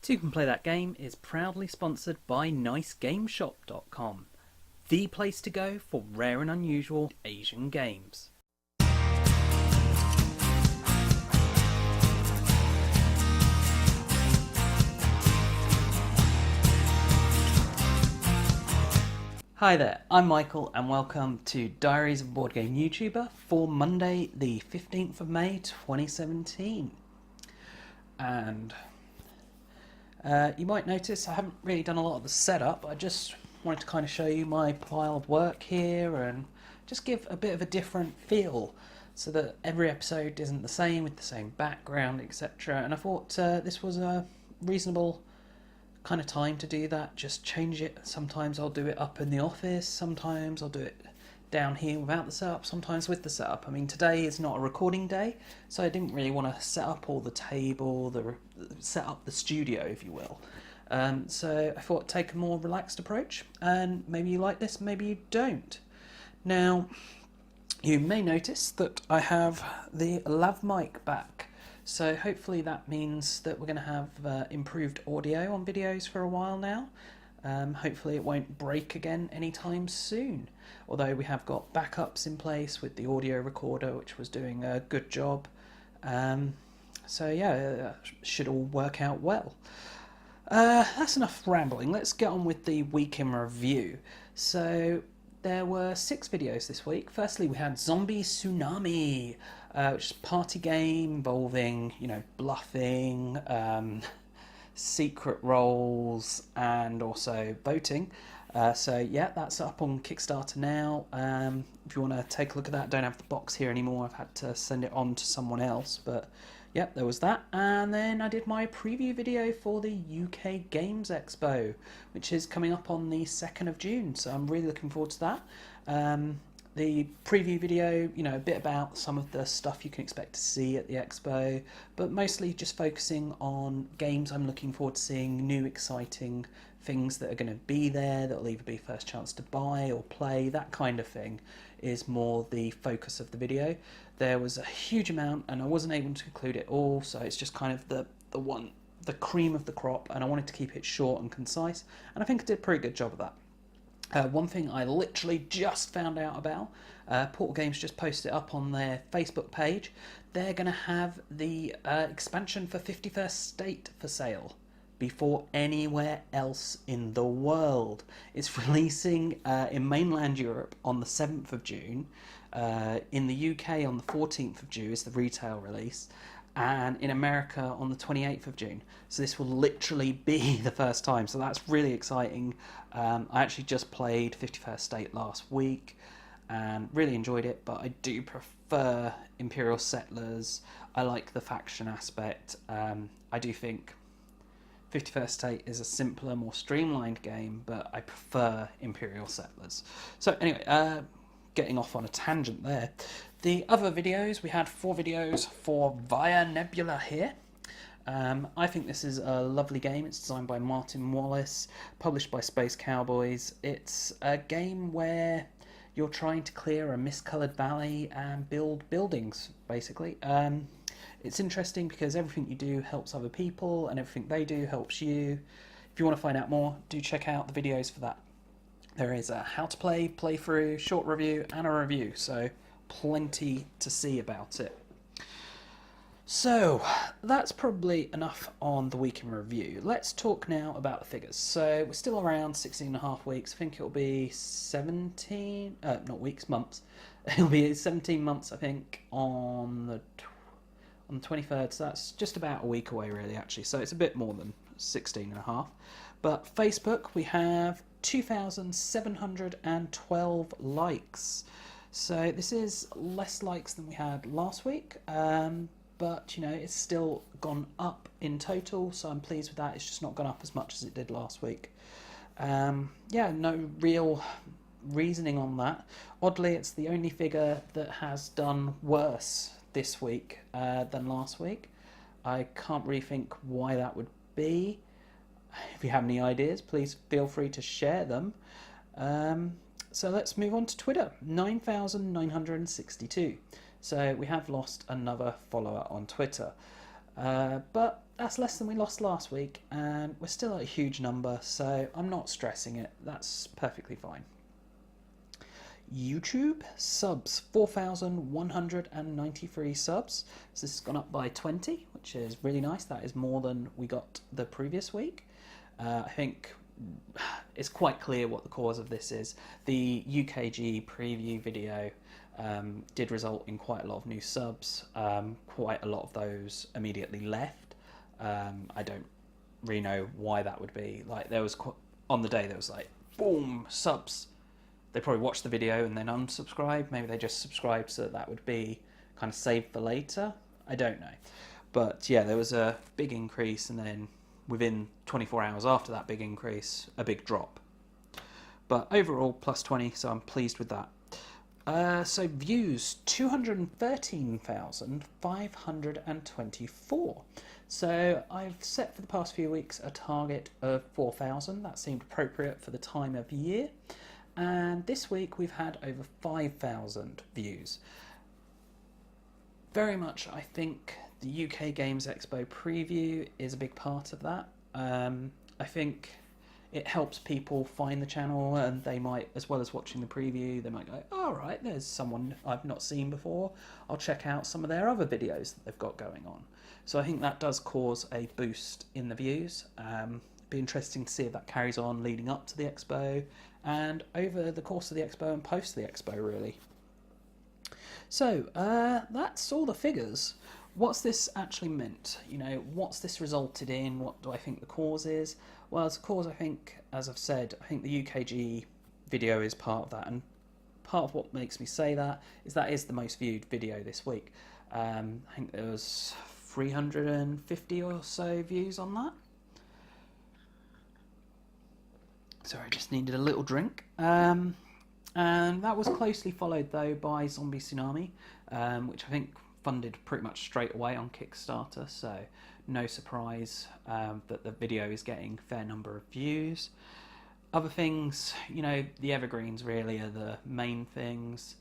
Toucan Play That Game is proudly sponsored by NiceGameShop.com, the place to go for rare and unusual Asian games. Hi there, I'm Michael and welcome to Diaries of a Board Game YouTuber for Monday the 15th of May 2017. And you might notice I haven't really done a lot of the setup. I just wanted to kind of show you my pile of work here and just give a bit of a different feel so that every episode isn't the same with the same background, etc. And I thought this was a reasonable kind of time to do that. Just change it. Sometimes I'll do it up in the office, sometimes I'll do it down here without the setup, sometimes with the setup. I mean, today is not a recording day, so I didn't really want to set up all the table, set up the studio, if you will. So I thought take a more relaxed approach, and maybe you like this, maybe you don't. Now, you may notice that I have the lav mic back. So hopefully that means that we're going to have improved audio on videos for a while now. Hopefully it won't break again anytime soon. Although we have got backups in place with the audio recorder, which was doing a good job. So yeah, should all work out well. That's enough rambling. Let's get on with the week in review. So there were 6 videos this week. Firstly, we had Zombie Tsunami, which is a party game involving, bluffing, secret roles, and also voting. So yeah, that's up on Kickstarter now. If you want to take a look at that, don't have the box here anymore. I've had to send it on to someone else, but yeah, there was that. And then I did my preview video for the UK Games Expo, which is coming up on the 2nd of June. So I'm really looking forward to that. The preview video, a bit about some of the stuff you can expect to see at the expo, but mostly just focusing on games I'm looking forward to seeing, new exciting things that are going to be there, that'll either be first chance to buy or play, that kind of thing is more the focus of the video. There was a huge amount and I wasn't able to include it all, so it's just kind of the cream of the crop, and I wanted to keep it short and concise, and I think I did a pretty good job of that. One thing I literally just found out about, Portal Games just posted it up on their Facebook page. They're going to have the expansion for 51st State for sale before anywhere else in the world. It's releasing in mainland Europe on the 7th of June. In the UK on the 14th of June is the retail release. And in America on the 28th of June. So this will literally be the first time. So that's really exciting. I actually just played 51st State last week and really enjoyed it, but I do prefer Imperial Settlers. I like the faction aspect. I do think 51st State is a simpler, more streamlined game, but I prefer Imperial Settlers. So anyway, getting off on a tangent there. The other videos, we had 4 videos for Via Nebula here. I think this is a lovely game. It's designed by Martin Wallace, published by Space Cowboys. It's a game where you're trying to clear a mist-coloured valley and build buildings, basically. It's interesting because everything you do helps other people and everything they do helps you. If you want to find out more, do check out the videos for that. There is a how to play, playthrough, short review, and a review, so plenty to see about it. So that's probably enough on the week in review. Let's talk now about the figures. So we're still around 16 and a half weeks. I think it'll be 17, not weeks, months. It'll be 17 months, I think, on the 23rd. So that's just about a week away, really, actually. So it's a bit more than 16 and a half. But Facebook, we have 2,712 likes. So this is less likes than we had last week, but it's still gone up in total, so I'm pleased with that. It's just not gone up as much as it did last week. Yeah, no real reasoning on that. Oddly, it's the only figure that has done worse this week than last week. I can't really think why that would be. If you have any ideas, please feel free to share them. So let's move on to Twitter. 9,962. So we have lost another follower on Twitter. But that's less than we lost last week, and we're still at a huge number, so I'm not stressing it. That's perfectly fine. YouTube subs, 4,193 subs. So this has gone up by 20, which is really nice. That is more than we got the previous week. I think it's quite clear what the cause of this is. The UKG preview video did result in quite a lot of new subs. Quite a lot of those immediately left. I don't really know why that would be. Like, there was on the day there was like boom subs. They probably watched the video and then unsubscribed. Maybe they just subscribed so that would be kind of saved for later. I don't know. But yeah, there was a big increase, and then within 24 hours after that big increase, a big drop. But overall, plus 20, so I'm pleased with that. So views, 213,524. So I've set for the past few weeks a target of 4,000. That seemed appropriate for the time of year. And this week we've had over 5,000 views. Very much, I think the UK Games Expo preview is a big part of that. I think it helps people find the channel, and they might, as well as watching the preview, they might go, all right, there's someone I've not seen before. I'll check out some of their other videos that they've got going on. So I think that does cause a boost in the views. Be interesting to see if that carries on leading up to the expo and over the course of the expo and post the expo, really. So that's all the figures. What's this actually meant? You know, what's this resulted in? What do I think the cause is? Well, as a cause, I think, as I've said, I think the UKG video is part of that, and part of what makes me say that is the most viewed video this week. I think there was 350 or so views on that. Sorry, I just needed a little drink. And that was closely followed, though, by Zombie Tsunami, which I think funded pretty much straight away on Kickstarter, so no surprise that the video is getting a fair number of views. Other things, you know, the evergreens really are the main things.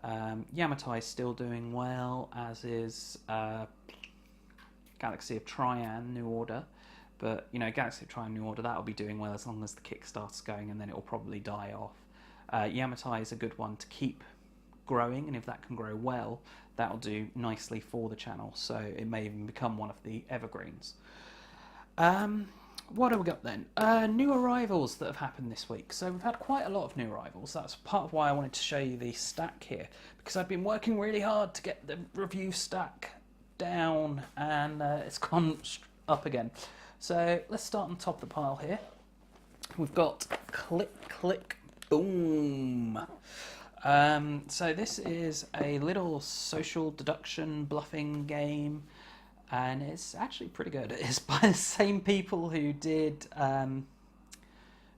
Yamatai is still doing well, as is Galaxy of Trian New Order. But, you know, Galaxy of Trian New Order, that'll be doing well as long as the Kickstarter's going, and then it'll probably die off. Yamatai is a good one to keep growing, and if that can grow well, that'll do nicely for the channel, so it may even become one of the evergreens. What have we got then? New arrivals that have happened this week. So we've had quite a lot of new arrivals. That's part of why I wanted to show you the stack here, because I've been working really hard to get the review stack down, and it's gone up again. So let's start on top of the pile here. We've got Click Click Boom. So this is a little social deduction bluffing game, and it's actually pretty good. It's by the same people who did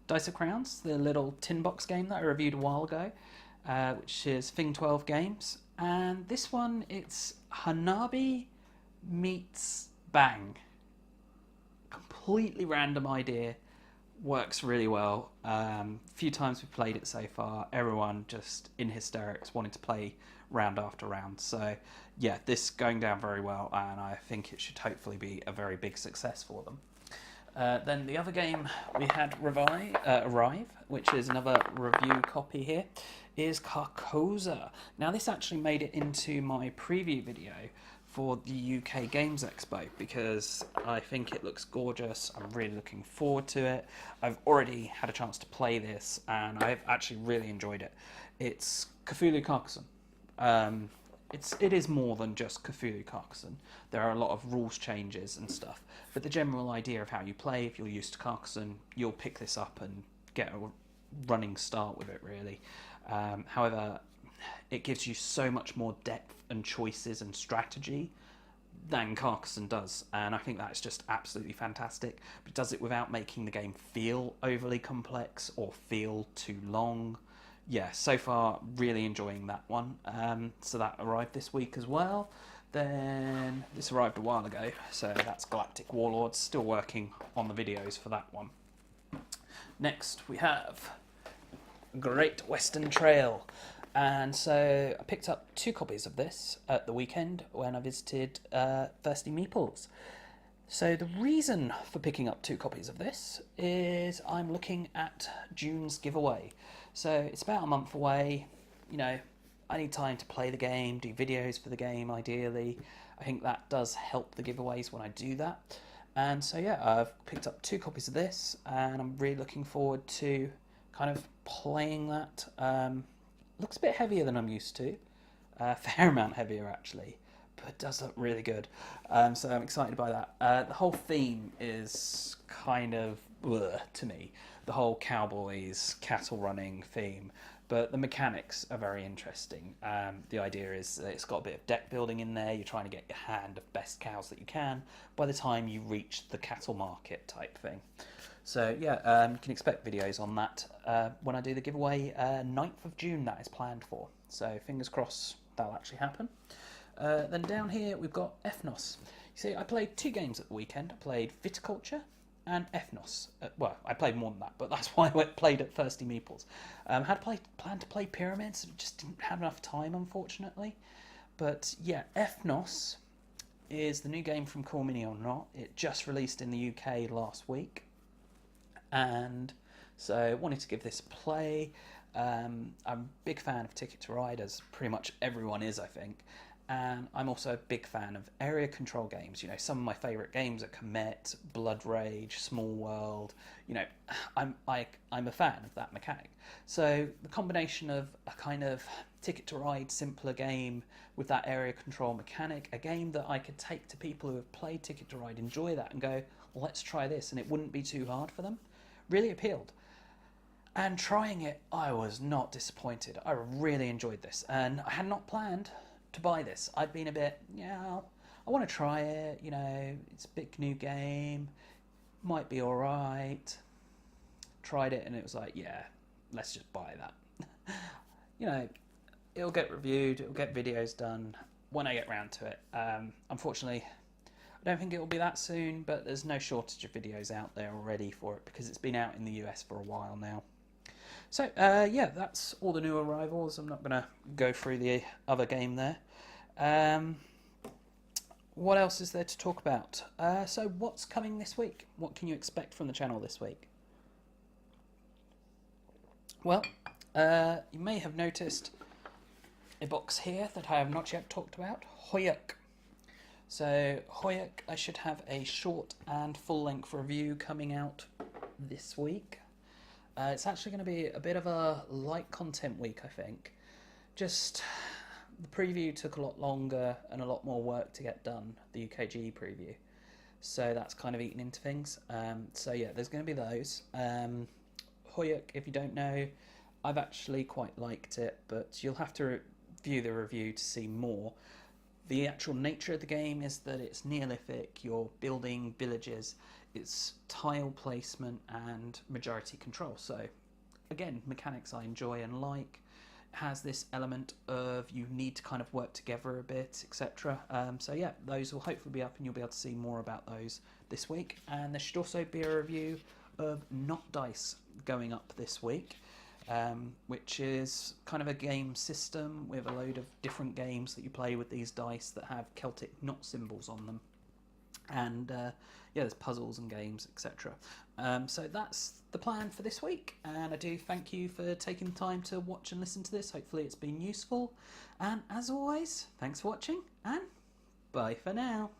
Dice of Crowns, the little tin box game that I reviewed a while ago, which is Thing 12 Games. And this one, it's Hanabi meets Bang. Completely random idea, works really well. Few times we've played it so far, everyone just in hysterics, wanting to play round after round. So yeah, this going down very well, and I think it should hopefully be a very big success for them. Then the other game we had arrive, which is another review copy here, is Carcosa. Now this actually made it into my preview video for the UK Games Expo, because I think it looks gorgeous. I'm really looking forward to it. I've already had a chance to play this, and I've actually really enjoyed it. It's Cthulhu Carcassonne. It is more than just Cthulhu Carcassonne. There are a lot of rules changes and stuff, but the general idea of how you play, if you're used to Carcassonne, you'll pick this up and get a running start with it, really. However, it gives you so much more depth and choices and strategy than Carcassonne does, and I think that's just absolutely fantastic. But it does it without making the game feel overly complex or feel too long. Yeah, so far really enjoying that one. So that arrived this week as well. Then this arrived a while ago, so that's Galactic Warlords, still working on the videos for that one. Next we have Great Western Trail. And so I picked up 2 copies of this at the weekend when I visited Thirsty Meeples. So the reason for picking up 2 copies of this is I'm looking at June's giveaway. So it's about a month away. You know, I need time to play the game, do videos for the game ideally. I think that does help the giveaways when I do that. And so yeah, I've picked up 2 copies of this and I'm really looking forward to kind of playing that. Looks a bit heavier than I'm used to. A fair amount heavier actually, but it does look really good. So I'm excited by that. The whole theme is kind of to me. The whole cowboys, cattle running theme. But the mechanics are very interesting. The idea is that it's got a bit of deck building in there. You're trying to get your hand of best cows that you can by the time you reach the cattle market type thing. So yeah, you can expect videos on that when I do the giveaway. 9th of June that is planned for. So fingers crossed that'll actually happen. Then down here we've got Ethnos. You see, I played 2 games at the weekend. I played Viticulture and Ethnos. Well, I played more than that, but that's why I played at Thirsty Meeples. Planned to play Pyramids, just didn't have enough time, unfortunately. But yeah, Ethnos is the new game from Call Me or Not. It just released in the UK last week, and so I wanted to give this a play. I'm a big fan of Ticket to Ride, as pretty much everyone is, I think. And I'm also a big fan of area control games. You know, some of my favourite games are Comet, Blood Rage, Small World. You know, I'm a fan of that mechanic. So the combination of a kind of Ticket to Ride simpler game with that area control mechanic, a game that I could take to people who have played Ticket to Ride, enjoy that, and go, well, let's try this, and it wouldn't be too hard for them, really appealed. And trying it, I was not disappointed. I really enjoyed this, and I had not planned to buy this. I'd been a bit, yeah, I want to try it, you know, it's a big new game, might be alright. Tried it and it was like, yeah, let's just buy that. You know, it'll get reviewed, it'll get videos done when I get round to it. Unfortunately, I don't think it will be that soon, but there's no shortage of videos out there already for it because it's been out in the US for a while now. So, yeah, that's all the new arrivals. I'm not going to go through the other game there. What else is there to talk about? So, what's coming this week? What can you expect from the channel this week? Well, you may have noticed a box here that I have not yet talked about. Hoyuk. So, Hoyuk, I should have a short and full-length review coming out this week. It's actually going to be a bit of a light content week, I think. Just the preview took a lot longer and a lot more work to get done, the UKG preview. So that's kind of eaten into things. So yeah, there's going to be those. Hoyuk, if you don't know, I've actually quite liked it, but you'll have to view the review to see more. The actual nature of the game is that it's Neolithic, you're building villages, it's tile placement and majority control. So again, mechanics I enjoy and like. It has this element of you need to kind of work together a bit, etc. So yeah, those will hopefully be up and you'll be able to see more about those this week. And there should also be a review of Not Dice going up this week. Which is kind of a game system with a load of different games that you play with these dice that have Celtic knot symbols on them. And yeah, there's puzzles and games, etc. So that's the plan for this week. And I do thank you for taking the time to watch and listen to this. Hopefully it's been useful. And as always, thanks for watching and bye for now.